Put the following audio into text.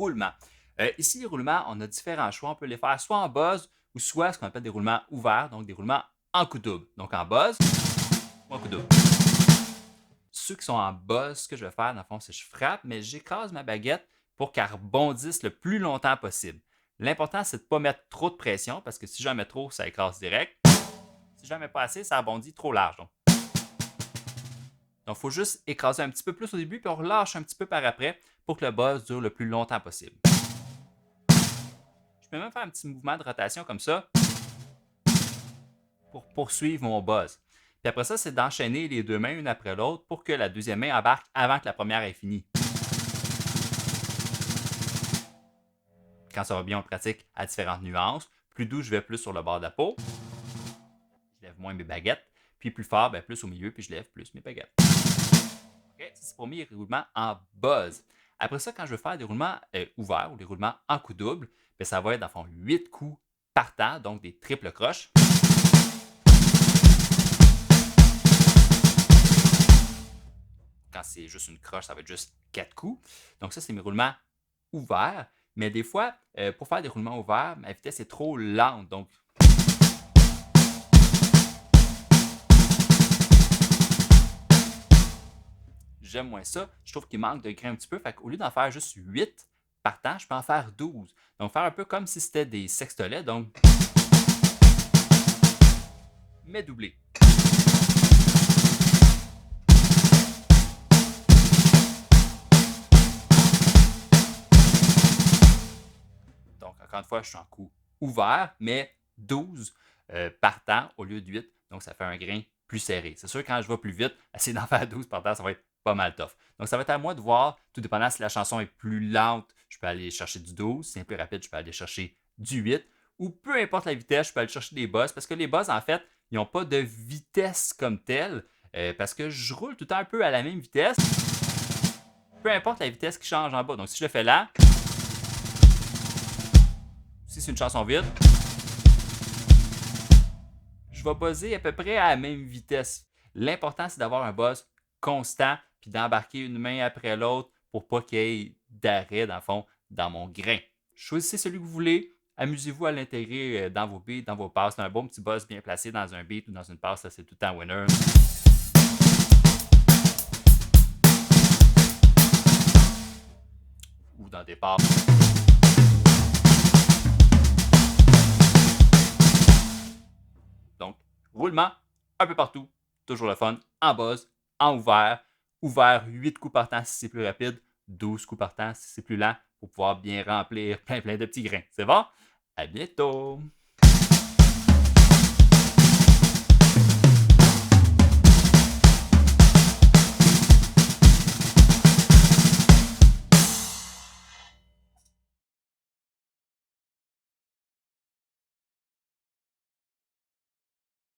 roulements. Ici, les roulements, on a différents choix. On peut les faire soit en buzz ou soit ce qu'on appelle des roulements ouverts, donc des roulements en coup double. Donc en buzz ou en coup double. Ceux qui sont en buzz, ce que je vais faire, dans le fond, c'est que je frappe, mais j'écrase ma baguette pour qu'elle rebondisse le plus longtemps possible. L'important, c'est de ne pas mettre trop de pression parce que si j'en mets trop, ça écrase direct. Si j'en mets pas assez, ça rebondit trop large. Donc, il faut juste écraser un petit peu plus au début, puis on relâche un petit peu par après pour que le buzz dure le plus longtemps possible. Je peux même faire un petit mouvement de rotation comme ça pour poursuivre mon buzz. Puis après ça, c'est d'enchaîner les deux mains une après l'autre pour que la deuxième main embarque avant que la première ait fini. Quand ça va bien, on pratique à différentes nuances. Plus doux, je vais plus sur le bord de la peau. Je lève moins mes baguettes. Puis plus fort, plus au milieu, puis je lève plus mes baguettes. Okay? Ça, c'est pour mes roulements en buzz. Après ça, quand je veux faire des roulements ouverts ou des roulements en coup double, ça va être dans le fond 8 coups par temps, donc des triples croches. Quand c'est juste une croche, ça va être juste 4 coups. Donc ça, c'est mes roulements ouverts. Mais des fois, pour faire des roulements ouverts, ma vitesse est trop lente. Donc, j'aime moins ça. Je trouve qu'il manque de grain un petit peu. Fait qu'au lieu d'en faire juste 8 par temps, je peux en faire 12. Donc, faire un peu comme si c'était des sextolets. Donc, mais doublé. Donc, encore une fois, je suis en coup ouvert, mais 12 par temps au lieu de 8. Donc, ça fait un grain plus serré. C'est sûr, quand je vais plus vite, essayer d'en faire 12 par temps, ça va être pas mal tough. Donc, ça va être à moi de voir, tout dépendant si la chanson est plus lente, je peux aller chercher du 12. Si c'est plus rapide, je peux aller chercher du 8. Ou peu importe la vitesse, je peux aller chercher des buzz. Parce que les buzz, en fait, ils n'ont pas de vitesse comme telle. Parce que je roule tout le temps un peu à la même vitesse. Peu importe la vitesse qui change en bas. Donc, si je le fais là, si c'est une chanson vide, je vais buzzer à peu près à la même vitesse. L'important, c'est d'avoir un buzz constant puis d'embarquer une main après l'autre pour pas qu'il y ait d'arrêt, dans le fond, dans mon grain. Choisissez celui que vous voulez. Amusez-vous à l'intégrer dans vos beats, dans vos passes. C'est un bon petit buzz bien placé dans un beat ou dans une passe, ça c'est tout le temps winner. Ou dans des passes. Donc, roulement un peu partout, toujours le fun, en buzz, en ouvert, ouvert 8 coups par temps si c'est plus rapide, 12 coups par temps si c'est plus lent, pour pouvoir bien remplir plein de petits grains. C'est bon? À bientôt!